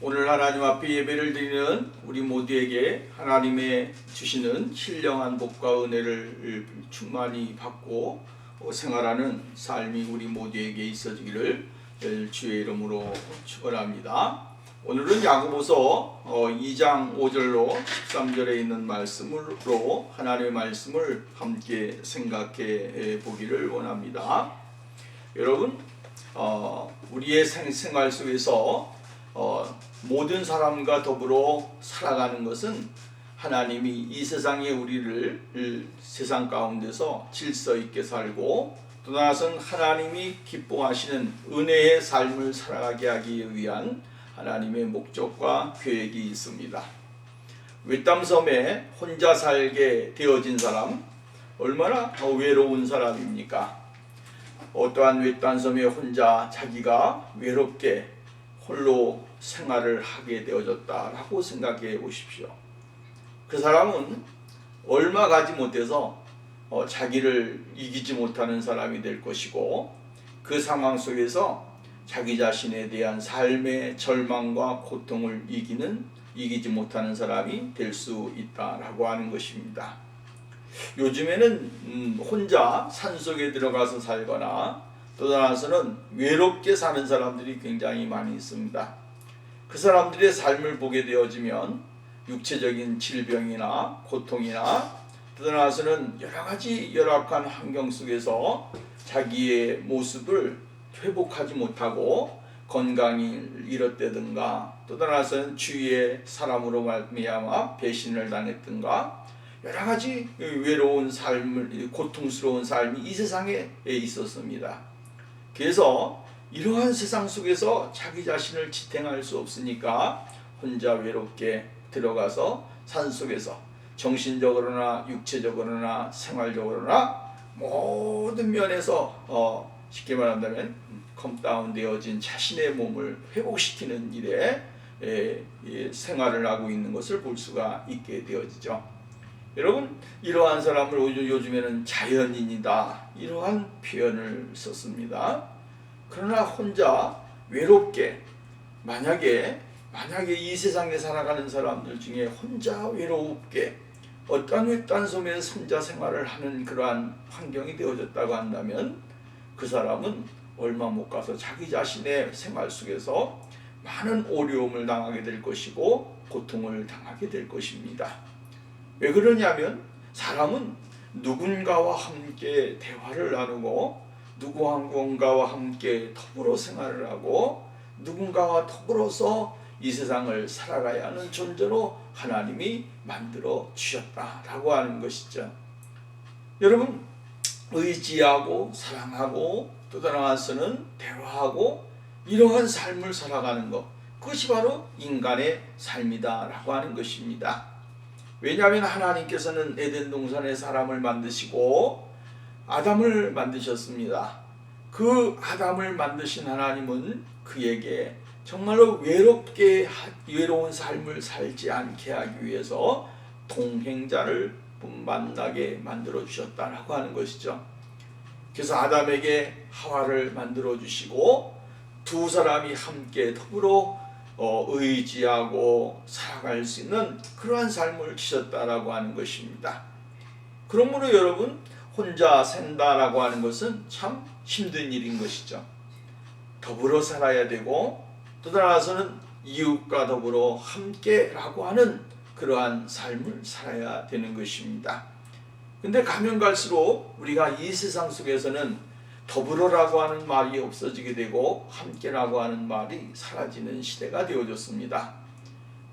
오늘 하나님 앞에 예배를 드리는 우리 모두에게 하나님의 주시는 신령한 복과 은혜를 충만히 받고 생활하는 삶이 우리 모두에게 있어지기를 주의 이름으로 축원합니다. 오늘은 야고보서 2장 5절로 13절에 있는 말씀으로 하나님의 말씀을 함께 생각해 보기를 원합니다. 여러분, 우리의 생활 속에서 모든 사람과 더불어 살아가는 것은 하나님이 이 세상에 우리를 세상 가운데서 질서 있게 살고 또 나아가서는 하나님이 기뻐하시는 은혜의 삶을 살아가게 하기 위한 하나님의 목적과 계획이 있습니다. 외딴섬에 혼자 살게 되어진 사람, 얼마나 외로운 사람입니까? 어떠한 외딴섬에 혼자 자기가 외롭게 홀로 생활을 하게 되어졌다라고 생각해 보십시오. 그 사람은 얼마 가지 못해서 자기를 이기지 못하는 사람이 될 것이고, 그 상황 속에서 자기 자신에 대한 삶의 절망과 고통을 이기지 못하는 사람이 될 수 있다라고 하는 것입니다. 요즘에는 혼자 산속에 들어가서 살거나 또 나아가서는 외롭게 사는 사람들이 굉장히 많이 있습니다. 그 사람들의 삶을 보게 되어지면 육체적인 질병이나 고통이나 또 나아가서는 여러 가지 열악한 환경 속에서 자기의 모습을 회복하지 못하고 건강을 잃었다든가 또 나아가서는 주위의 사람으로 말미암아 배신을 당했든가 여러 가지 외로운 삶을, 고통스러운 삶이 이 세상에 있었습니다. 그래서 이러한 세상 속에서 자기 자신을 지탱할 수 없으니까 혼자 외롭게 들어가서 산속에서 정신적으로나 육체적으로나 생활적으로나 모든 면에서 쉽게 말한다면 컴다운 되어진 자신의 몸을 회복시키는 일에 생활을 하고 있는 것을 볼 수가 있게 되어지죠. 여러분, 이러한 사람을 요즘에는 자연인이다, 이러한 표현을 썼습니다. 그러나 혼자 외롭게, 만약에 이 세상에 살아가는 사람들 중에 혼자 외롭게 어떠한 외딴섬에 혼자 생활을 하는 그러한 환경이 되어졌다고 한다면 그 사람은 얼마 못 가서 자기 자신의 생활 속에서 많은 어려움을 당하게 될 것이고 고통을 당하게 될 것입니다. 왜 그러냐면 사람은 누군가와 함께 대화를 나누고 누군가와 함께 더불어 생활을 하고 누군가와 더불어서 이 세상을 살아가야 하는 존재로 하나님이 만들어 주셨다라고 하는 것이죠. 여러분, 의지하고 사랑하고 또 나아가서는 대화하고 이러한 삶을 살아가는 것, 그것이 바로 인간의 삶이다라고 하는 것입니다. 왜냐하면 하나님께서는 에덴 동산에 사람을 만드시고 아담을 만드셨습니다. 그 아담을 만드신 하나님은 그에게 정말로 외로운 삶을 살지 않게 하기 위해서 동행자를 만나게 만들어 주셨다라고 하는 것이죠. 그래서 아담에게 하와를 만들어 주시고 두 사람이 함께 더불어 의지하고 살아갈 수 있는 그러한 삶을 주셨다라고 하는 것입니다. 그러므로 여러분, 혼자 산다라고 하는 것은 참 힘든 일인 것이죠. 더불어 살아야 되고 또 나아가서는 이웃과 더불어 함께라고 하는 그러한 삶을 살아야 되는 것입니다. 근데 가면 갈수록 우리가 이 세상 속에서는 더불어라고 하는 말이 없어지게 되고 함께라고 하는 말이 사라지는 시대가 되어졌습니다.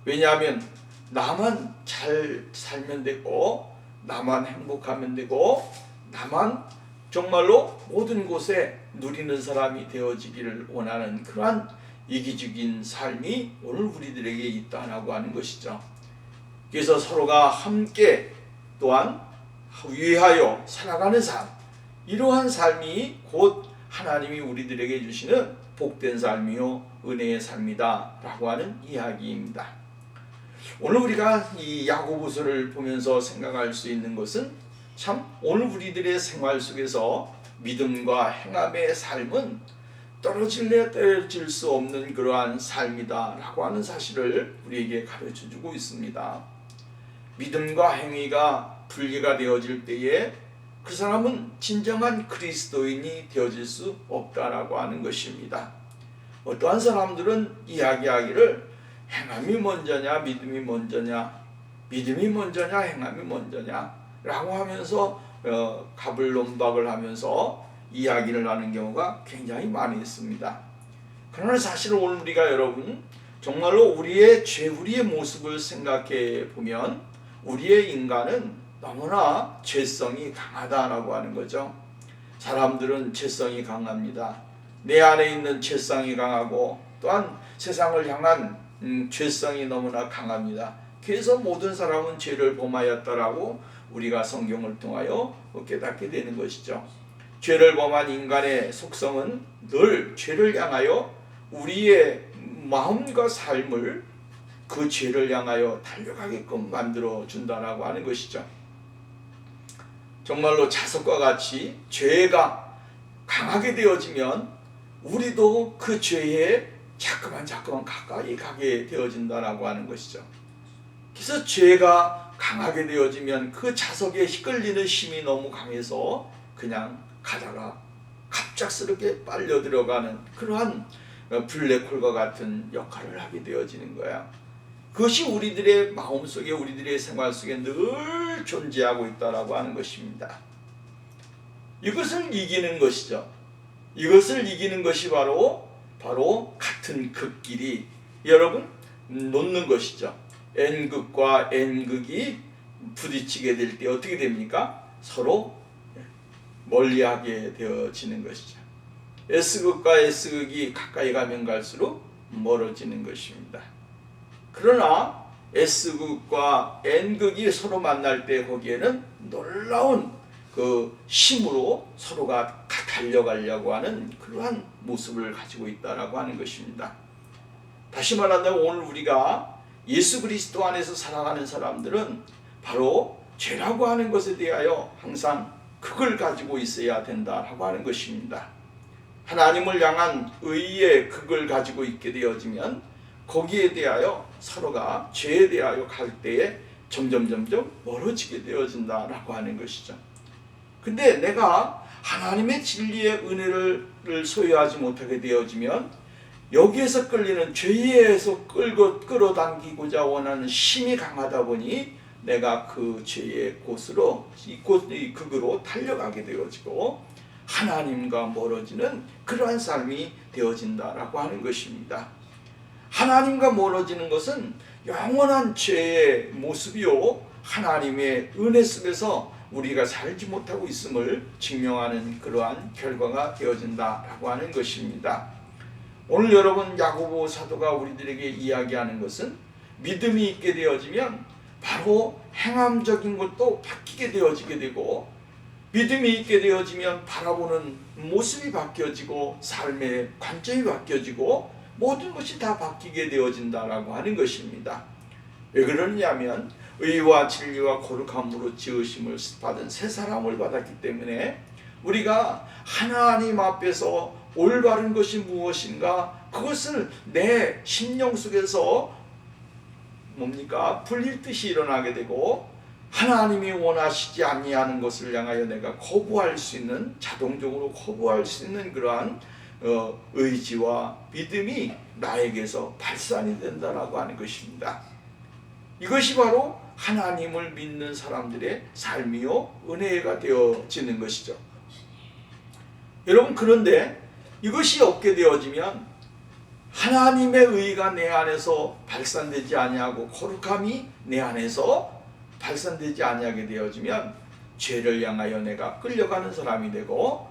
왜냐하면 나만 잘 살면 되고 나만 행복하면 되고 나만 정말로 모든 곳에 누리는 사람이 되어지기를 원하는 그러한 이기적인 삶이 오늘 우리들에게 있다라고 하는 것이죠. 그래서 서로가 함께 또한 위하여 살아가는 삶, 이러한 삶이 곧 하나님이 우리들에게 주시는 복된 삶이요 은혜의 삶이다 라고 하는 이야기입니다. 오늘 우리가 이 야고보서를 보면서 생각할 수 있는 것은 참 오늘 우리들의 생활 속에서 믿음과 행함의 삶은 떨어질래 떨어질 수 없는 그러한 삶이다라고 하는 사실을 우리에게 가르쳐주고 있습니다. 믿음과 행위가 분리가 되어질 때에 그 사람은 진정한 그리스도인이 되어질 수 없다라고 하는 것입니다. 어떠한 사람들은 이야기하기를 행함이 먼저냐 믿음이 먼저냐, 믿음이 먼저냐 행함이 먼저냐 라고 하면서 갑을논박을 하면서 이야기를 하는 경우가 굉장히 많이 있습니다. 그러나 사실 오늘 우리가 여러분 정말로 우리의 우리의 모습을 생각해 보면 우리의 인간은 너무나 죄성이 강하다라고 하는 거죠. 사람들은 죄성이 강합니다. 내 안에 있는 죄성이 강하고 또한 세상을 향한 죄성이 너무나 강합니다. 그래서 모든 사람은 죄를 범하였다라고 우리가 성경을 통하여 깨닫게 되는 것이죠. 죄를 범한 인간의 속성은 늘 죄를 향하여 우리의 마음과 삶을 그 죄를 향하여 달려가게끔 만들어 준다라고 하는 것이죠. 정말로 자석과 같이 죄가 강하게 되어지면 우리도 그 죄에 자꾸만 가까이 가게 되어진다라고 하는 것이죠. 그래서 죄가 강하게 되어지면 그 자석에 끌리는 힘이 너무 강해서 그냥 가다가 갑작스럽게 빨려 들어가는 그러한 블랙홀과 같은 역할을 하게 되어지는 거야. 그것이 우리들의 마음속에 우리들의 생활 속에 늘 존재하고 있다라고 하는 것입니다. 이것을 이기는 것이죠. 이것을 이기는 것이 바로 같은 극끼리 여러분 놓는 것이죠. N극과 N극이 부딪히게 될 때 어떻게 됩니까? 서로 멀리하게 되어지는 것이죠. S극과 S극이 가까이 가면 갈수록 멀어지는 것입니다. 그러나 S극과 N극이 서로 만날 때 거기에는 놀라운 그 힘으로 서로가 달려가려고 하는 그러한 모습을 가지고 있다라고 하는 것입니다. 다시 말한다면 오늘 우리가 예수 그리스도 안에서 살아가는 사람들은 바로 죄라고 하는 것에 대하여 항상 극을 가지고 있어야 된다라고 하는 것입니다. 하나님을 향한 의의 극을 가지고 있게 되어지면 거기에 대하여 서로가 죄에 대하여 갈 때에 점점 멀어지게 되어진다라고 하는 것이죠. 근데 내가 하나님의 진리의 은혜를 소유하지 못하게 되어지면 여기에서 끌리는 죄에서 끌어당기고자 원하는 힘이 강하다 보니 내가 그 죄의 곳으로 이 극으로 달려가게 되어지고 하나님과 멀어지는 그러한 삶이 되어진다라고 하는 것입니다. 하나님과 멀어지는 것은 영원한 죄의 모습이요 하나님의 은혜 속에서 우리가 살지 못하고 있음을 증명하는 그러한 결과가 되어진다라고 하는 것입니다. 오늘 여러분 야고보 사도가 우리들에게 이야기하는 것은 믿음이 있게 되어지면 바로 행함적인 것도 바뀌게 되어지게 되고 믿음이 있게 되어지면 바라보는 모습이 바뀌어지고 삶의 관점이 바뀌어지고 모든 것이 다 바뀌게 되어진다라고 하는 것입니다. 왜 그러냐면 의와 진리와 거룩함으로 지으심을 받은 새 사람을 받았기 때문에 우리가 하나님 앞에서 올바른 것이 무엇인가 그것을 내 심령 속에서 불릴듯이 일어나게 되고 하나님이 원하시지 아니하는 것을 향하여 내가 거부할 수 있는 자동적으로 거부할 수 있는 그러한 의지와 믿음이 나에게서 발산이 된다라고 하는 것입니다. 이것이 바로 하나님을 믿는 사람들의 삶이요 은혜가 되어지는 것이죠. 여러분 그런데 이것이 없게 되어지면 하나님의 의가 내 안에서 발산되지 아니하고 거룩함이 내 안에서 발산되지 아니하게 되어지면 죄를 향하여 내가 끌려가는 사람이 되고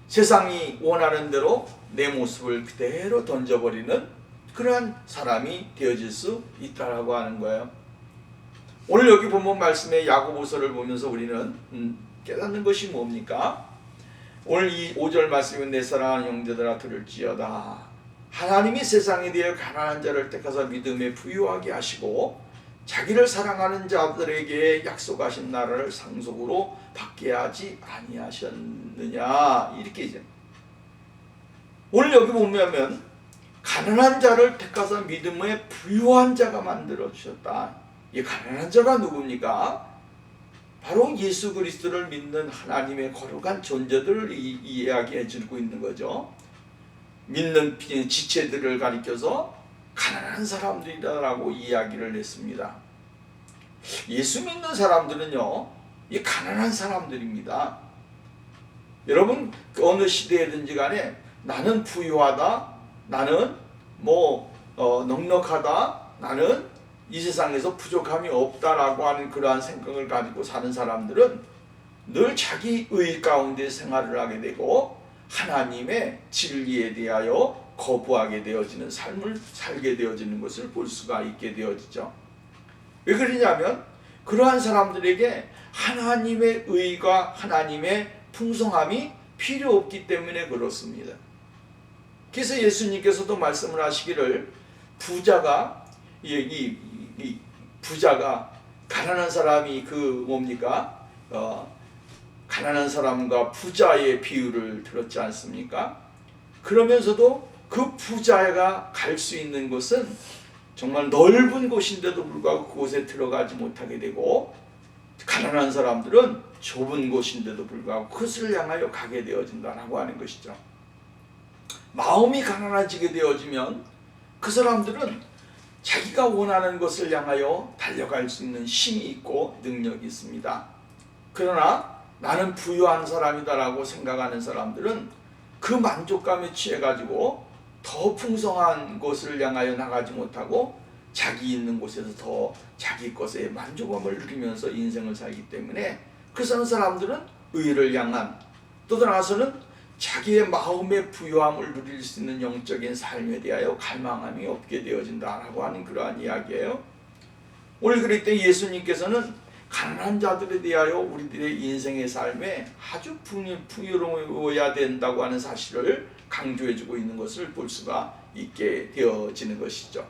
세상이 원하는 대로 내 모습을 그대로 던져버리는 그러한 사람이 되어질 수 있다라고 하는 거예요. 오늘 여기 보면 말씀의 야고보서를 보면서 우리는 깨닫는 것이 뭡니까? 오늘 이 5절 말씀은 내 사랑하는 형제들아 들을지어다. 하나님이 세상에 대해 가난한 자를 택하사 믿음에 부유하게 하시고 자기를 사랑하는 자들에게 약속하신 나라를 상속으로 받게 하지 아니하셨느냐. 이렇게 이제 오늘 여기 보면 가난한 자를 택하사 믿음의 부유한 자가 만들어 주셨다. 이 가난한 자가 누굽니까? 바로 예수 그리스도를 믿는 하나님의 거룩한 존재들을 이야기해 주고 있는 거죠. 믿는 지체들을 가리켜서 가난한 사람들이라고 이야기를 했습니다. 예수 믿는 사람들은요, 이 가난한 사람들입니다. 여러분 어느 시대든지 간에 나는 부유하다, 나는 넉넉하다, 나는 이 세상에서 부족함이 없다라고 하는 그러한 생각을 가지고 사는 사람들은 늘 자기 의 가운데 생활을 하게 되고 하나님의 진리에 대하여 거부하게 되어지는 삶을 살게 되어지는 것을 볼 수가 있게 되어지죠. 왜 그러냐면 그러한 사람들에게 하나님의 의가 하나님의 풍성함이 필요 없기 때문에 그렇습니다. 그래서 예수님께서도 말씀을 하시기를 부자가 부자가 가난한 사람이 가난한 사람과 부자의 비유를 들었지 않습니까? 그러면서도 그 부자가 갈 수 있는 곳은 정말 넓은 곳인데도 불구하고 그곳에 들어가지 못하게 되고 가난한 사람들은 좁은 곳인데도 불구하고 그것을 향하여 가게 되어진다라고 하는 것이죠. 마음이 가난해지게 되어지면 그 사람들은 자기가 원하는 것을 향하여 달려갈 수 있는 힘이 있고 능력이 있습니다. 그러나 나는 부유한 사람이다라고 생각하는 사람들은 그 만족감에 취해가지고 더 풍성한 것을 향하여 나가지 못하고 자기 있는 곳에서 더 자기 것에 만족감을 누리면서 인생을 살기 때문에 그 사람들은 의를 향한 또 나아가서는 자기의 마음의 부유함을 누릴 수 있는 영적인 삶에 대하여 갈망함이 없게 되어진다라고 하는 그러한 이야기예요. 오늘 그럴 때 예수님께서는 가난한 자들에 대하여 우리들의 인생의 삶에 아주 풍요로워야 된다고 하는 사실을 강조해주고 있는 것을 볼 수가 있게 되어지는 것이죠.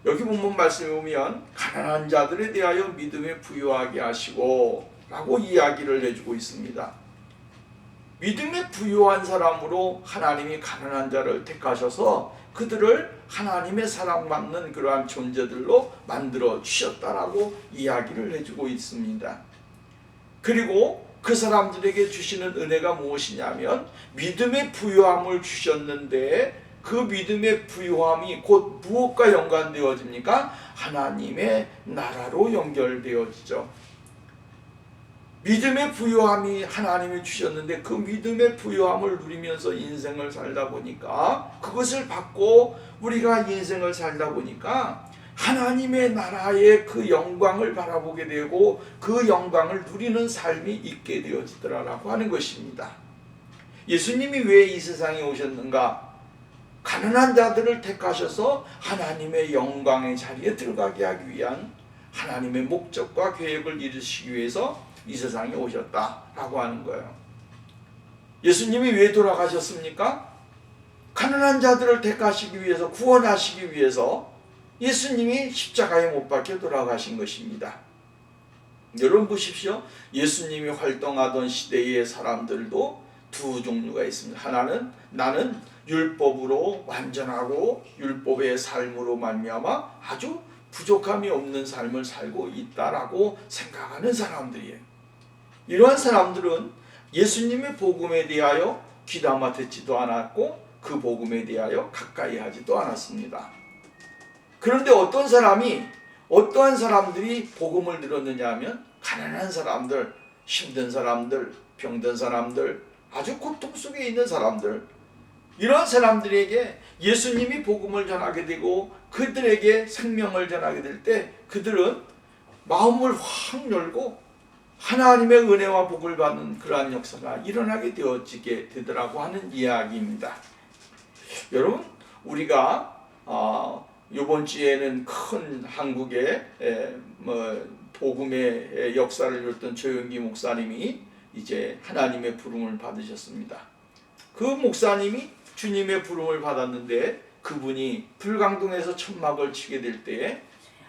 여기 본문 말씀에 보면 가난한 자들에 대하여 믿음에 부유하게 하시고 라고 이야기를 해주고 있습니다. 믿음에 부유한 사람으로 하나님이 가난한 자를 택하셔서 그들을 하나님의 사랑받는 그러한 존재들로 만들어 주셨다라고 이야기를 해주고 있습니다. 그리고 그 사람들에게 주시는 은혜가 무엇이냐면 믿음의 부유함을 주셨는데 그 믿음의 부유함이 곧 무엇과 연관되어집니까? 하나님의 나라로 연결되어지죠. 믿음의 부유함이 하나님이 주셨는데 그 믿음의 부유함을 누리면서 인생을 살다 보니까 그것을 받고 우리가 인생을 살다 보니까 하나님의 나라의 그 영광을 바라보게 되고 그 영광을 누리는 삶이 있게 되어지더라라고 하는 것입니다. 예수님이 왜 이 세상에 오셨는가? 가난한 자들을 택하셔서 하나님의 영광의 자리에 들어가게 하기 위한 하나님의 목적과 계획을 이루시기 위해서 이 세상에 오셨다라고 하는 거예요. 예수님이 왜 돌아가셨습니까? 가난한 자들을 택하시기 위해서, 구원하시기 위해서 예수님이 십자가에 못 박혀 돌아가신 것입니다. 여러분 보십시오. 예수님이 활동하던 시대의 사람들도 두 종류가 있습니다. 하나는 나는 율법으로 완전하고 율법의 삶으로 말미암아 아주 부족함이 없는 삶을 살고 있다라고 생각하는 사람들이에요. 이러한 사람들은 예수님의 복음에 대하여 귀담아 듣지도 않았고 그 복음에 대하여 가까이 하지도 않았습니다. 그런데 어떠한 사람들이 복음을 들었느냐 하면 가난한 사람들, 힘든 사람들, 병든 사람들, 아주 고통 속에 있는 사람들, 이런 사람들에게 예수님이 복음을 전하게 되고 그들에게 생명을 전하게 될 때 그들은 마음을 확 열고 하나님의 은혜와 복을 받는 그러한 역사가 일어나게 되어지게 되더라고 하는 이야기입니다. 여러분, 우리가 이번 주에는 큰 한국의 복음의 역사를 이뤘던 조영기 목사님이 이제 하나님의 부름을 받으셨습니다. 그 목사님이 주님의 부름을 받았는데 그분이 불광동에서 천막을 치게 될 때에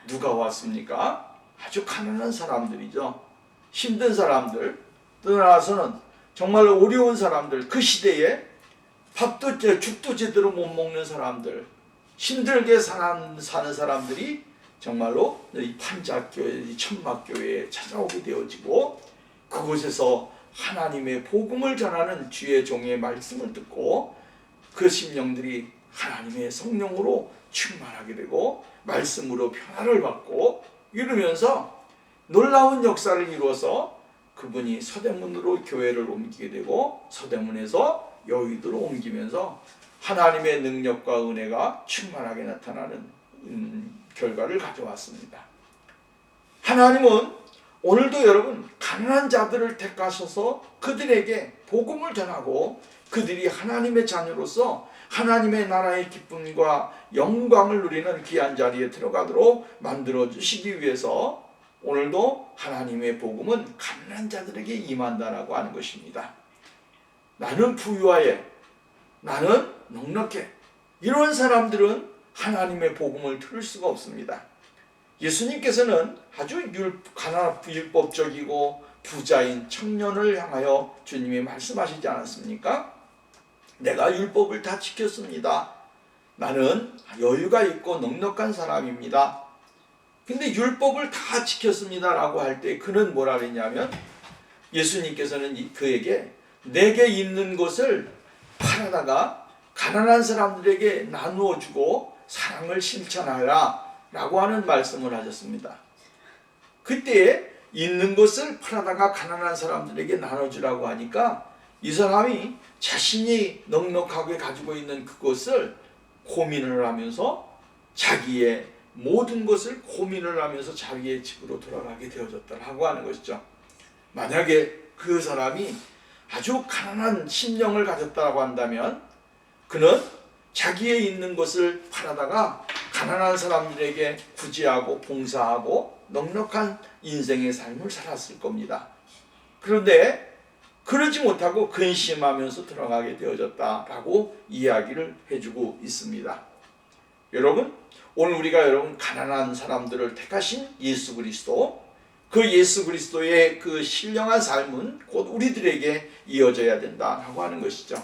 누가 왔습니까? 아주 가난한 사람들이죠. 힘든 사람들, 떠나서는 정말 어려운 사람들, 그 시대에 죽도 제대로 못 먹는 사람들, 힘들게 사는 사람들이 정말로 이 판자교회, 이 천막교회에 찾아오게 되어지고, 그곳에서 하나님의 복음을 전하는 주의 종의 말씀을 듣고 그 심령들이 하나님의 성령으로 충만하게 되고 말씀으로 변화를 받고 이러면서 놀라운 역사를 이루어서 그분이 서대문으로 교회를 옮기게 되고 서대문에서 여의도로 옮기면서 하나님의 능력과 은혜가 충만하게 나타나는 결과를 가져왔습니다. 하나님은 오늘도 여러분 가난한 자들을 택하셔서 그들에게 복음을 전하고 그들이 하나님의 자녀로서 하나님의 나라의 기쁨과 영광을 누리는 귀한 자리에 들어가도록 만들어 주시기 위해서 오늘도 하나님의 복음은 가난한 자들에게 임한다라고 하는 것입니다. 나는 부유하ye, 나는 넉넉해, 이런 사람들은 하나님의 복음을 들을 수가 없습니다. 예수님께서는 아주 율법적이고 부자인 청년을 향하여 주님이 말씀하시지 않았습니까? 내가 율법을 다 지켰습니다. 나는 여유가 있고 넉넉한 사람입니다. 근데 율법을 다 지켰습니다 라고 할 때 그는 뭐라 그랬냐면, 예수님께서는 그에게 내게 있는 것을 팔아다가 가난한 사람들에게 나누어 주고 사랑을 실천하라 라고 하는 말씀을 하셨습니다. 그때 있는 것을 팔아다가 가난한 사람들에게 나눠주라고 하니까 이 사람이 자신이 넉넉하게 가지고 있는 그것을 고민을 하면서 자기의 모든 것을 고민을 하면서 자기의 집으로 돌아가게 되어졌다고 하는 것이죠. 만약에 그 사람이 아주 가난한 심령을 가졌다고 한다면 그는 자기의 있는 것을 팔아다가 가난한 사람들에게 구제하고 봉사하고 넉넉한 인생의 삶을 살았을 겁니다. 그런데 그러지 못하고 근심하면서 들어가게 되어졌다라고 이야기를 해주고 있습니다. 여러분, 오늘 우리가 여러분 가난한 사람들을 택하신 예수 그리스도, 그 예수 그리스도의 그 신령한 삶은 곧 우리들에게 이어져야 된다라고 하는 것이죠.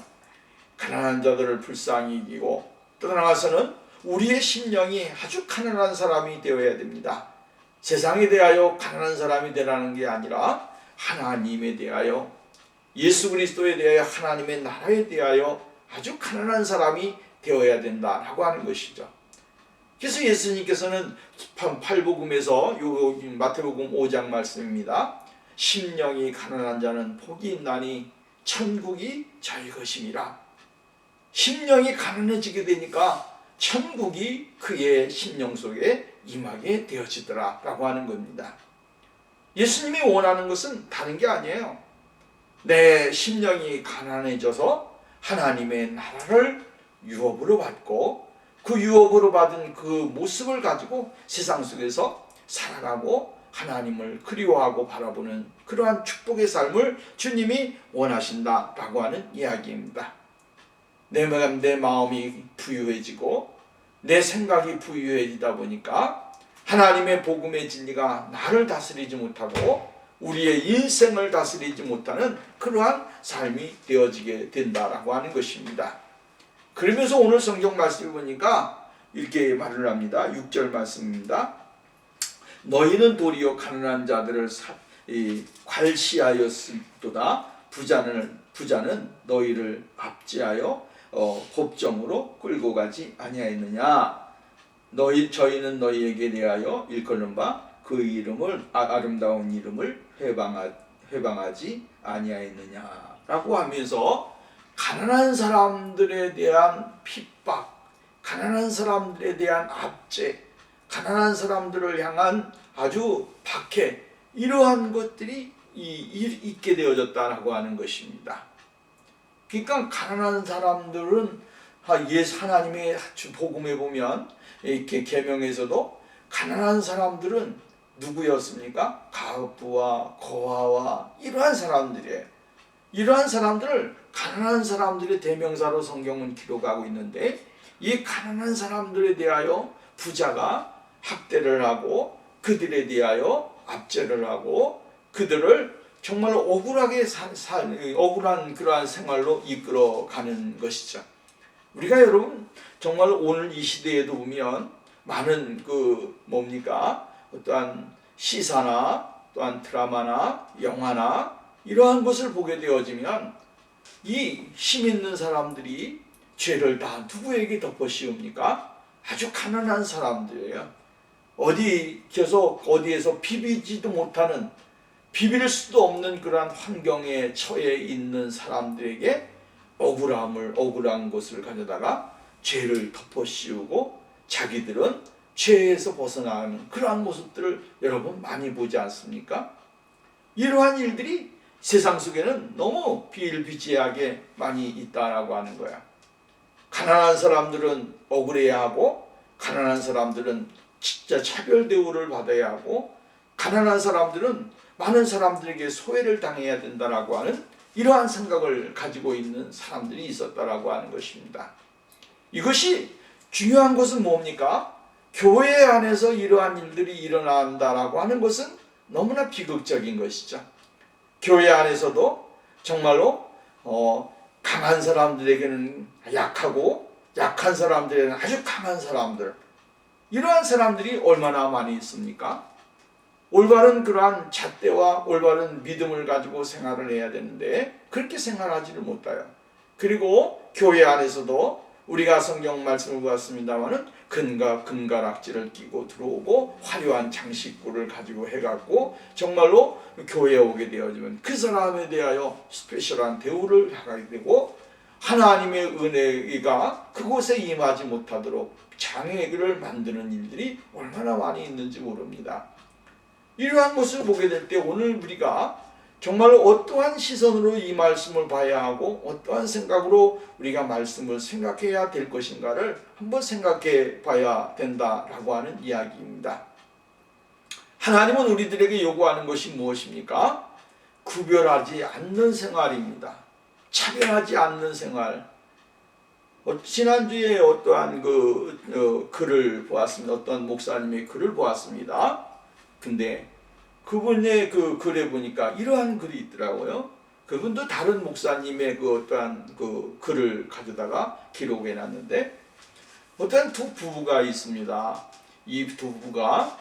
가난한 자들을 불쌍히 여기고 또 나아가서는 우리의 심령이 아주 가난한 사람이 되어야 됩니다. 세상에 대하여 가난한 사람이 되라는 게 아니라 하나님에 대하여, 예수 그리스도에 대하여, 하나님의 나라에 대하여 아주 가난한 사람이 되어야 된다라고 하는 것이죠. 그래서 예수님께서는 팔복음에서 마태복음 5장 말씀입니다. 심령이 가난한 자는 복이 있나니 천국이 저희 것임이라. 심령이 가난해지게 되니까 천국이 그의 심령 속에 임하게 되어지더라 라고 하는 겁니다. 예수님이 원하는 것은 다른 게 아니에요. 내 심령이 가난해져서 하나님의 나라를 유업으로 받고 그 유업으로 받은 그 모습을 가지고 세상 속에서 살아가고 하나님을 그리워하고 바라보는 그러한 축복의 삶을 주님이 원하신다라고 하는 이야기입니다. 내 마음이 부유해지고 내 생각이 부유해지다 보니까 하나님의 복음의 진리가 나를 다스리지 못하고 우리의 인생을 다스리지 못하는 그러한 삶이 되어지게 된다라고 하는 것입니다. 그러면서 오늘 성경 말씀을 보니까 이렇게 말을 합니다. 6절 말씀입니다. 너희는 도리어 가난한 자들을 괄시하였을도다. 부자는 너희를 압제하여 법정으로 끌고 가지 아니하였느냐. 저희는 너희에게 대하여 일컫는 바 그 이름을 아름다운 이름을 회방하지 아니하였느냐라고 하면서 가난한 사람들에 대한 핍박, 가난한 사람들에 대한 압제, 가난한 사람들을 향한 아주 박해, 이러한 것들이 있게 되어졌다라고 하는 것입니다. 그러니까 가난한 사람들은 하나님의 복음에 보면 이렇게 계명에서도 가난한 사람들은 누구였습니까? 가부와 고아와 이러한 사람들이에요. 이러한 사람들을 가난한 사람들의 대명사로 성경은 기록하고 있는데, 이 가난한 사람들에 대하여 부자가 학대를 하고 그들에 대하여 압제를 하고 그들을 정말 억울하게 억울한 그러한 생활로 이끌어가는 것이죠. 우리가 여러분 정말 오늘 이 시대에도 보면 많은 어떠한 시사나 또한 드라마나 영화나 이러한 것을 보게 되어지면 이 힘 있는 사람들이 죄를 다 누구에게 덮어 씌웁니까? 아주 가난한 사람들이에요. 어디에서 비비지도 못하는, 비빌 수도 없는 그러한 환경에 처해 있는 사람들에게 억울한 것을 가져다가 죄를 덮어 씌우고 자기들은 죄에서 벗어나는 그러한 모습들을 여러분 많이 보지 않습니까? 이러한 일들이 세상 속에는 너무 비일비재하게 많이 있다라고 하는 거야. 가난한 사람들은 억울해야 하고, 가난한 사람들은 진짜 차별 대우를 받아야 하고, 가난한 사람들은 많은 사람들에게 소외를 당해야 된다라고 하는 이러한 생각을 가지고 있는 사람들이 있었다라고 하는 것입니다. 이것이 중요한 것은 뭡니까? 교회 안에서 이러한 일들이 일어난다라고 하는 것은 너무나 비극적인 것이죠. 교회 안에서도 정말로 강한 사람들에게는 약하고, 약한 사람들에게는 아주 강한 사람들, 이러한 사람들이 얼마나 많이 있습니까? 올바른 그러한 잣대와 올바른 믿음을 가지고 생활을 해야 되는데 그렇게 생활하지를 못해요. 그리고 교회 안에서도 우리가 성경 말씀을 보았습니다마는 금가락지를 끼고 들어오고 화려한 장식구를 가지고 해갖고 정말로 교회에 오게 되어지면 그 사람에 대하여 스페셜한 대우를 하게 되고, 하나님의 은혜가 그곳에 임하지 못하도록 장애를 만드는 일들이 얼마나 많이 있는지 모릅니다. 이러한 것을 보게 될 때 오늘 우리가 정말 어떠한 시선으로 이 말씀을 봐야 하고 어떠한 생각으로 우리가 말씀을 생각해야 될 것인가를 한번 생각해 봐야 된다라고 하는 이야기입니다. 하나님은 우리들에게 요구하는 것이 무엇입니까? 구별하지 않는 생활입니다. 차별하지 않는 생활. 지난주에 어떠한 글을 보았습니다. 어떤 목사님의 글을 보았습니다. 근데 그분의 그 글에 보니까 이러한 글이 있더라고요. 그분도 다른 목사님의 어떠한 글을 가져다가 기록해 놨는데, 어떠한 두 부부가 있습니다. 이 두 부부가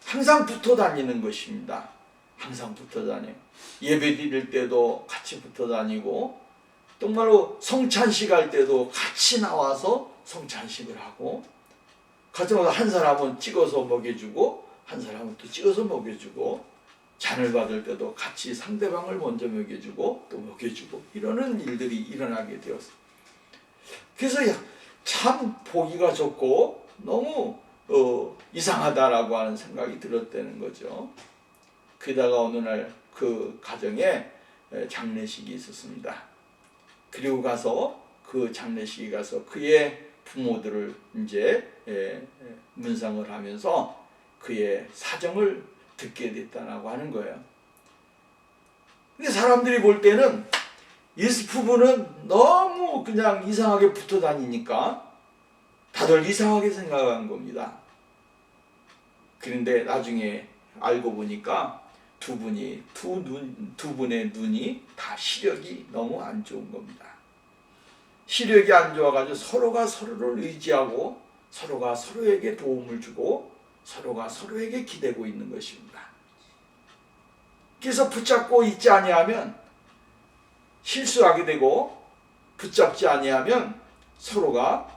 항상 붙어 다니는 것입니다. 항상 붙어 다녀요. 예배 드릴 때도 같이 붙어 다니고, 정말로 성찬식 할 때도 같이 나와서 성찬식을 하고, 같이 한 사람은 찍어서 먹여주고 한 사람은 또 찍어서 먹여주고, 잔을 받을 때도 같이 상대방을 먼저 먹여주고 또 먹여주고, 이러는 일들이 일어나게 되었어요. 그래서 참 보기가 좋고 너무 이상하다라고 하는 생각이 들었다는 거죠. 그러다가 어느 날 그 가정에 장례식이 있었습니다. 그리고 가서 그 장례식에 가서 그의 부모들을 이제 문상을 하면서 그의 사정을 듣게 됐다고 하는 거예요. 근데 사람들이 볼 때는 이 부부는 너무 그냥 이상하게 붙어 다니니까 다들 이상하게 생각한 겁니다. 그런데 나중에 알고 보니까 두 분의 눈이 다 시력이 너무 안 좋은 겁니다. 시력이 안 좋아가지고 서로가 서로를 의지하고 서로가 서로에게 도움을 주고 서로가 서로에게 기대고 있는 것입니다. 그래서 붙잡고 있지 아니하면 실수하게 되고, 붙잡지 아니하면 서로가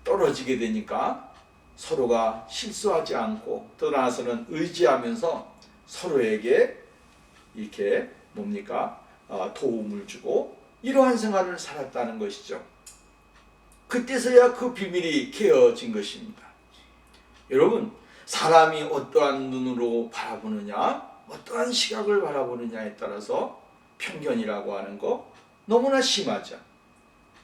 떨어지게 되니까 서로가 실수하지 않고 또 나아서는 의지하면서 서로에게 이렇게 도움을 주고 이러한 생활을 살았다는 것이죠. 그때서야 그 비밀이 깨어진 것입니다. 여러분, 사람이 어떠한 눈으로 바라보느냐, 어떠한 시각을 바라보느냐에 따라서 편견이라고 하는 거 너무나 심하죠.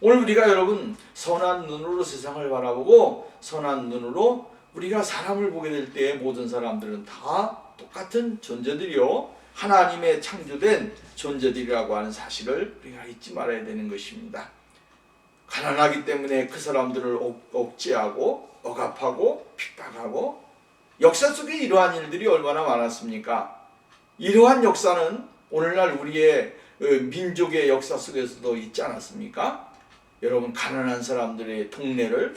오늘 우리가 여러분 선한 눈으로 세상을 바라보고 선한 눈으로 우리가 사람을 보게 될 때 모든 사람들은 다 똑같은 존재들이요, 하나님의 창조된 존재들이라고 하는 사실을 우리가 잊지 말아야 되는 것입니다. 가난하기 때문에 그 사람들을 억제하고 억압하고 핍박하고, 역사 속에 이러한 일들이 얼마나 많았습니까? 이러한 역사는 오늘날 우리의 민족의 역사 속에서도 있지 않았습니까? 여러분, 가난한 사람들의 동네를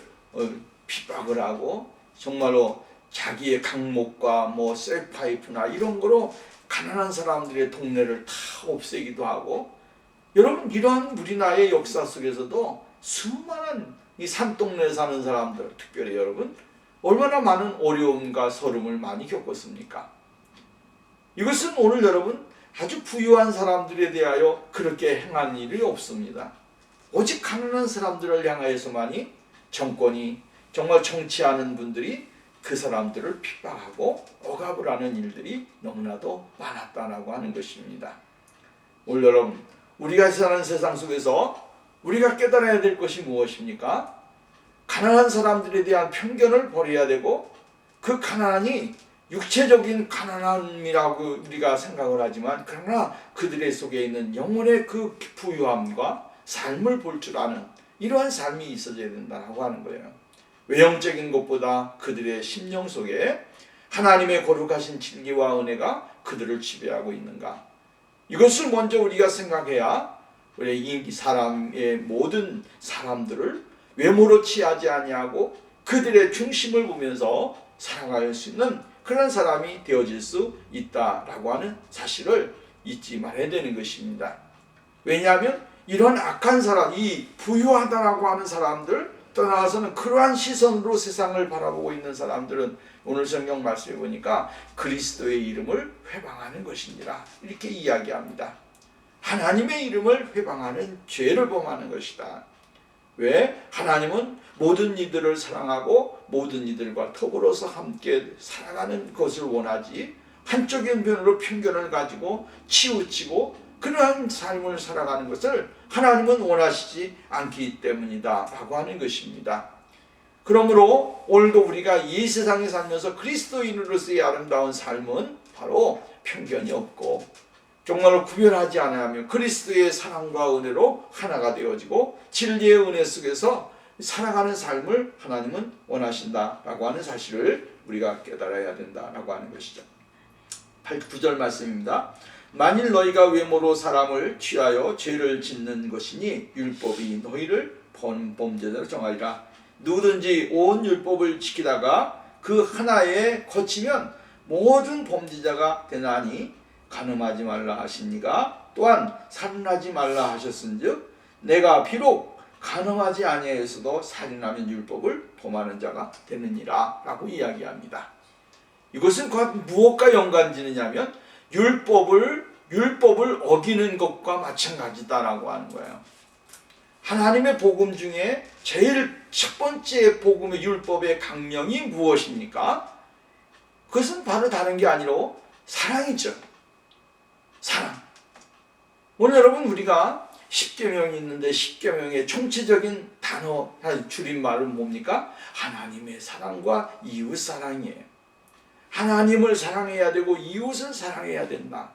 핍박을 하고 정말로 자기의 강목과 뭐 쇠파이프나 이런 거로 가난한 사람들의 동네를 다 없애기도 하고, 여러분, 이러한 우리나라의 역사 속에서도 수많은 이 산동네에 사는 사람들, 특별히 여러분, 얼마나 많은 어려움과 서름을 많이 겪었습니까? 이것은 오늘 여러분 아주 부유한 사람들에 대하여 그렇게 행한 일이 없습니다. 오직 가난한 사람들을 향하여서만이 정권이, 정말 정치하는 분들이 그 사람들을 핍박하고 억압을 하는 일들이 너무나도 많았다라고 하는 것입니다. 오늘 여러분, 우리가 사는 세상 속에서 우리가 깨달아야 될 것이 무엇입니까? 가난한 사람들에 대한 편견을 버려야 되고, 그 가난이 육체적인 가난함이라고 우리가 생각을 하지만, 그러나 그들의 속에 있는 영혼의 그 부유함과 삶을 볼 줄 아는 이러한 삶이 있어져야 된다고 하는 거예요. 외형적인 것보다 그들의 심령 속에 하나님의 거룩하신 진리와 은혜가 그들을 지배하고 있는가, 이것을 먼저 우리가 생각해야 우리 이 사람의 모든 사람들을 외모로 취하지 아니하고 그들의 중심을 보면서 살아갈 수 있는 그런 사람이 되어질 수 있다라고 하는 사실을 잊지 말아야 되는 것입니다. 왜냐하면 이런 악한 사람, 이 부유하다라고 하는 사람들 떠나서는 그러한 시선으로 세상을 바라보고 있는 사람들은 오늘 성경 말씀에 보니까 그리스도의 이름을 회방하는 것이니라, 이렇게 이야기합니다. 하나님의 이름을 회방하는 죄를 범하는 것이다. 왜? 하나님은 모든 이들을 사랑하고 모든 이들과 더불어서 함께 살아가는 것을 원하지, 한쪽의 면으로 편견을 가지고 치우치고 그러한 삶을 살아가는 것을 하나님은 원하시지 않기 때문이다 라고 하는 것입니다. 그러므로 오늘도 우리가 이 세상에 살면서 그리스도인으로서의 아름다운 삶은 바로 편견이 없고 정말로 구별하지 않으며 그리스도의 사랑과 은혜로 하나가 되어지고 진리의 은혜 속에서 살아가는 삶을 하나님은 원하신다라고 하는 사실을 우리가 깨달아야 된다라고 하는 것이죠. 9절 말씀입니다. 만일 너희가 외모로 사람을 취하여 죄를 짓는 것이니 율법이 너희를 범죄자로 정하리라. 누구든지 온 율법을 지키다가 그 하나에 거치면 모든 범죄자가 되나니 간음하지 말라 하시니가 또한 살인하지 말라 하셨은즉 내가 비록 간음하지 아니하였어도 살인하면 율법을 범하는 자가 되느니라 라고 이야기합니다. 이것은 무엇과 연관지느냐면 율법을 어기는 것과 마찬가지다라고 하는 거예요. 하나님의 복음 중에 제일 첫 번째 복음의 율법의 강령이 무엇입니까? 그것은 바로 다른 게 아니라 사랑이죠. 사랑. 오늘 여러분 우리가 십계명이 있는데 십계명의 총체적인 단어 줄임말은 뭡니까? 하나님의 사랑과 이웃 사랑이에요. 하나님을 사랑해야 되고 이웃을 사랑해야 된다.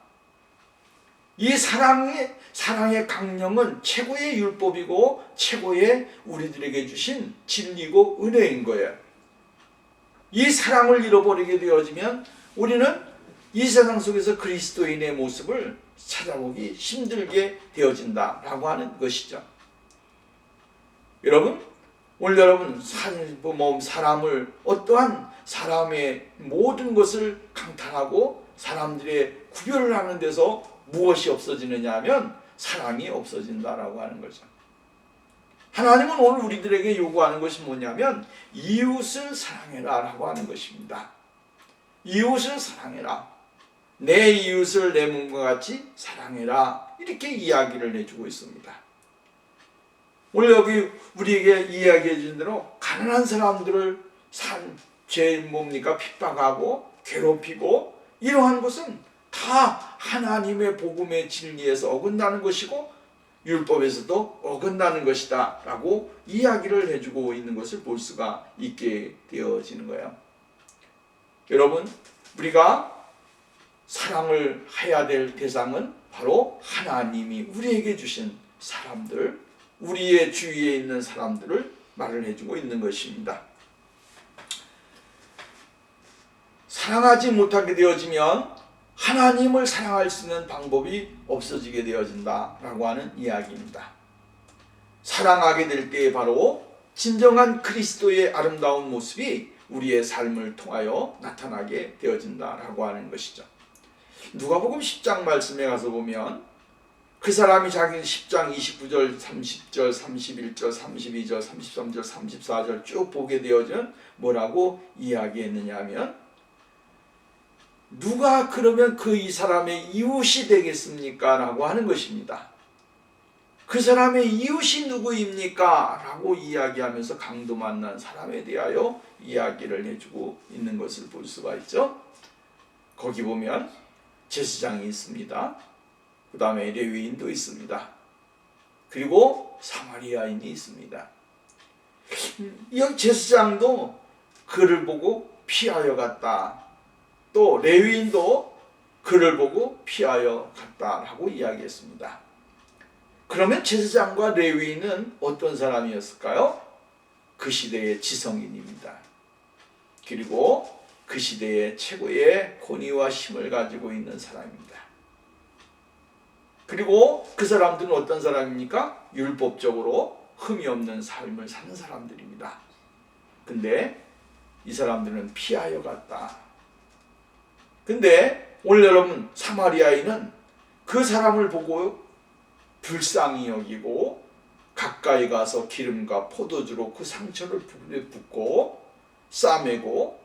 이 사랑의 강령은 최고의 율법이고 최고의 우리들에게 주신 진리고 은혜인 거예요. 이 사랑을 잃어버리게 되어지면 우리는 이 세상 속에서 그리스도인의 모습을 찾아보기 힘들게 되어진다라고 하는 것이죠. 여러분, 오늘 여러분 사람을 어떠한 사람의 모든 것을 강탈하고 사람들의 구별을 하는 데서 무엇이 없어지느냐 하면 사랑이 없어진다라고 하는 거죠. 하나님은 오늘 우리들에게 요구하는 것이 뭐냐면 이웃을 사랑해라 라고 하는 것입니다. 이웃을 사랑해라. 내 이웃을 내 몸과 같이 사랑해라. 이렇게 이야기를 해주고 있습니다. 오늘 여기 우리에게 이야기해 준 대로 가난한 사람들을 핍박하고 괴롭히고 이러한 것은 다 하나님의 복음의 진리에서 어긋나는 것이고 율법에서도 어긋나는 것이다 라고 이야기를 해주고 있는 것을 볼 수가 있게 되어지는 거예요. 여러분, 우리가 사랑을 해야 될 대상은 바로 하나님이 우리에게 주신 사람들, 우리의 주위에 있는 사람들을 말을 해주고 있는 것입니다. 사랑하지 못하게 되어지면 하나님을 사랑할 수 있는 방법이 없어지게 되어진다라고 하는 이야기입니다. 사랑하게 될 때에 바로 진정한 그리스도의 아름다운 모습이 우리의 삶을 통하여 나타나게 되어진다라고 하는 것이죠. 누가복음 10장 말씀에 가서 보면 그 사람이 자기 10장 29절, 30절, 31절, 32절, 33절, 34절 쭉 보게 되어지는 뭐라고 이야기했느냐 하면 누가 그러면 그 이 사람의 이웃이 되겠습니까? 라고 하는 것입니다. 그 사람의 이웃이 누구입니까? 라고 이야기하면서 강도 만난 사람에 대하여 이야기를 해주고 있는 것을 볼 수가 있죠. 거기 보면 제사장이 있습니다. 그 다음에 레위인도 있습니다. 그리고 사마리아인이 있습니다. 이 제사장도 그를 보고 피하여 갔다. 또 레위인도 그를 보고 피하여 갔다라고 이야기했습니다. 그러면 제사장과 레위인은 어떤 사람이었을까요? 그 시대의 지성인입니다. 그리고 그 시대의 최고의 권위와 힘을 가지고 있는 사람입니다. 그리고 그 사람들은 어떤 사람입니까? 율법적으로 흠이 없는 삶을 사는 사람들입니다. 근데 이 사람들은 피하여 갔다. 근데 오늘 여러분 사마리아인은 그 사람을 보고 불쌍히 여기고 가까이 가서 기름과 포도주로 그 상처를 붓고 싸매고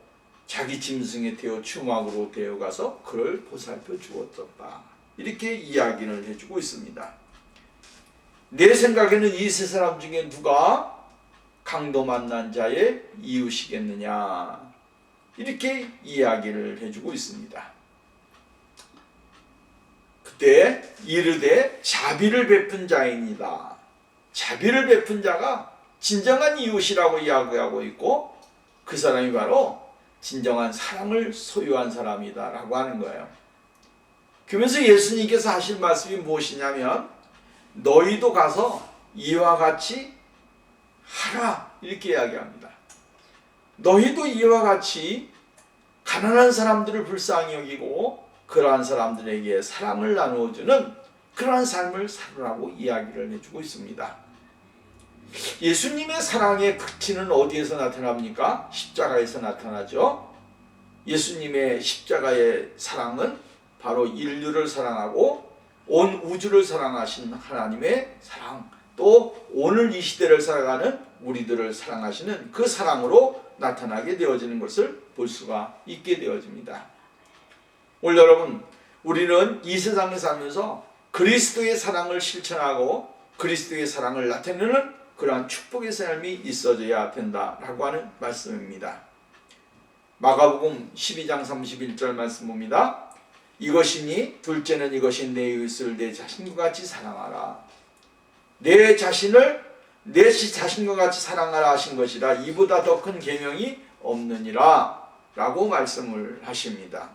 자기 짐승에 태워 주막으로 데려가서 그를 보살펴 주었다. 이렇게 이야기를 해주고 있습니다. 내 생각에는 이 세 사람 중에 누가 강도 만난 자의 이웃이겠느냐 이렇게 이야기를 해주고 있습니다. 그때 이르되 자비를 베푼 자입니다. 자비를 베푼 자가 진정한 이웃이라고 이야기하고 있고 그 사람이 바로 진정한 사랑을 소유한 사람이다 라고 하는 거예요. 그러면서 예수님께서 하실 말씀이 무엇이냐면 너희도 가서 이와 같이 하라 이렇게 이야기합니다. 너희도 이와 같이 가난한 사람들을 불쌍히 여기고 그러한 사람들에게 사랑을 나누어주는 그러한 삶을 살으라고 이야기를 해주고 있습니다. 예수님의 사랑의 극치는 어디에서 나타납니까? 십자가에서 나타나죠. 예수님의 십자가의 사랑은 바로 인류를 사랑하고 온 우주를 사랑하신 하나님의 사랑, 또 오늘 이 시대를 살아가는 우리들을 사랑하시는 그 사랑으로 나타나게 되어지는 것을 볼 수가 있게 되어집니다. 오늘 여러분, 우리는 이 세상에 살면서 그리스도의 사랑을 실천하고 그리스도의 사랑을 나타내는 그러한 축복의 삶이 있어져야 된다라고 하는 말씀입니다. 마가복음 12장 31절 말씀 봅니다. 이것이니 둘째는 이것이 내 이웃을 내 자신과 같이 사랑하라. 내 자신을 내 자신과 같이 사랑하라 하신 것이라 이보다 더 큰 계명이 없느니라 라고 말씀을 하십니다.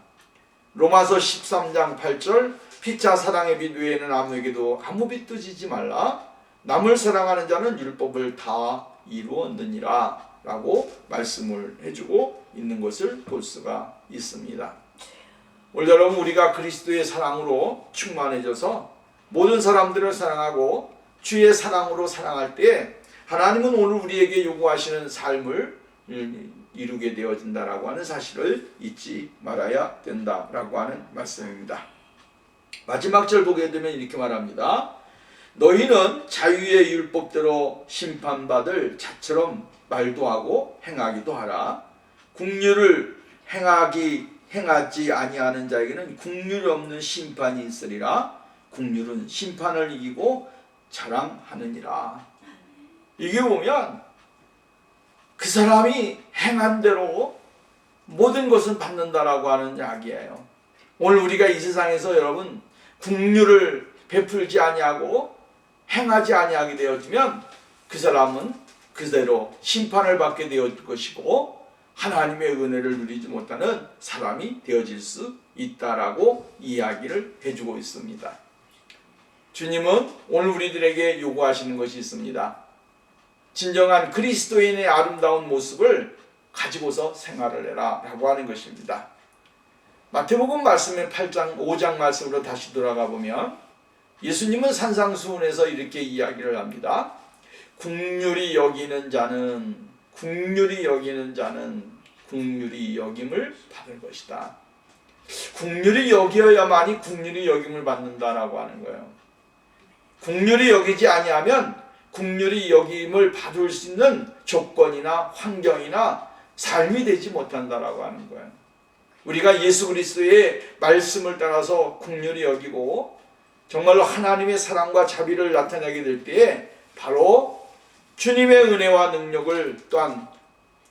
로마서 13장 8절 피차 사랑의 빛 외에는 아무에게도 아무 빛도 지지 말라. 남을 사랑하는 자는 율법을 다 이루었느니라 라고 말씀을 해주고 있는 것을 볼 수가 있습니다. 오늘 여러분 우리가 그리스도의 사랑으로 충만해져서 모든 사람들을 사랑하고 주의 사랑으로 사랑할 때 하나님은 오늘 우리에게 요구하시는 삶을 이루게 되어진다라고 하는 사실을 잊지 말아야 된다라고 하는 말씀입니다. 마지막 절 보게 되면 이렇게 말합니다. 너희는 자유의 율법대로 심판받을 자처럼 말도 하고 행하기도 하라. 긍휼을 행하지 아니하는 자에게는 긍휼이 없는 심판이 있으리라. 긍휼은 심판을 이기고 자랑하느니라. 이게 보면 그 사람이 행한 대로 모든 것은 받는다라고 하는 이야기예요. 오늘 우리가 이 세상에서 여러분 긍휼을 베풀지 아니하고 행하지 아니하게 되어지면 그 사람은 그대로 심판을 받게 되어질 것이고 하나님의 은혜를 누리지 못하는 사람이 되어질 수 있다라고 이야기를 해주고 있습니다. 주님은 오늘 우리들에게 요구하시는 것이 있습니다. 진정한 그리스도인의 아름다운 모습을 가지고서 생활을 해라 라고 하는 것입니다. 마태복음 말씀의 8장 5장 말씀으로 다시 돌아가 보면 예수님은 산상수훈에서 이렇게 이야기를 합니다. 긍휼히 여기는 자는 긍휼히 여김을 받을 것이다. 긍휼히 여기어야만이 긍휼히 여김을 받는다라고 하는 거예요. 긍휼히 여기지 아니하면 긍휼히 여김을 받을 수 있는 조건이나 환경이나 삶이 되지 못한다라고 하는 거예요. 우리가 예수 그리스도의 말씀을 따라서 긍휼히 여기고 정말로 하나님의 사랑과 자비를 나타내게 될 때에 바로 주님의 은혜와 능력을 또한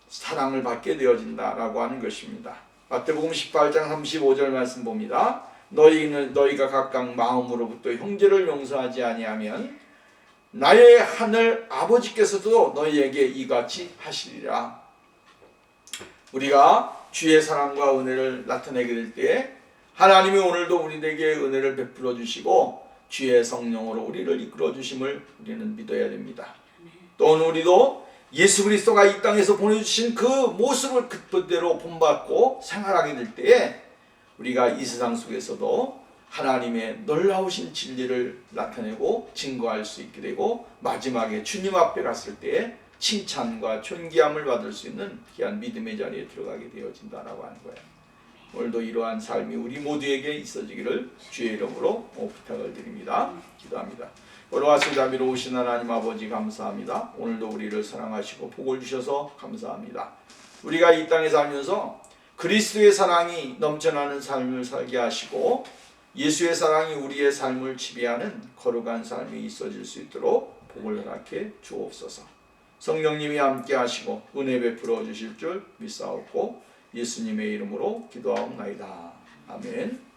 사랑을 받게 되어진다라고 하는 것입니다. 마태복음 18장 35절 말씀 봅니다. 너희가 각각 마음으로부터 형제를 용서하지 아니하면 나의 하늘 아버지께서도 너희에게 이같이 하시리라. 우리가 주의 사랑과 은혜를 나타내게 될 때 하나님이 오늘도 우리에게 은혜를 베풀어 주시고 주의 성령으로 우리를 이끌어 주심을 우리는 믿어야 됩니다. 또는 우리도 예수 그리스도가 이 땅에서 보내주신 그 모습을 그대로 본받고 생활하게 될 때에 우리가 이 세상 속에서도 하나님의 놀라우신 진리를 나타내고 증거할 수 있게 되고 마지막에 주님 앞에 갔을 때에 칭찬과 존귀함을 받을 수 있는 귀한 믿음의 자리에 들어가게 되어진다라고 하는 거예요. 오늘도 이러한 삶이 우리 모두에게 있어지기를 주의 이름으로 부탁을 드립니다. 기도합니다. 걸어와서 자비로우신 하나님 아버지 감사합니다. 오늘도 우리를 사랑하시고 복을 주셔서 감사합니다. 우리가 이 땅에 살면서 그리스도의 사랑이 넘쳐나는 삶을 살게 하시고 예수의 사랑이 우리의 삶을 지배하는 거룩한 삶이 있어질 수 있도록 복을 허락해 주옵소서. 성령님이 함께 하시고 은혜 베풀어 주실 줄 믿사옵고 예수님의 이름으로 기도하옵나이다. 아멘.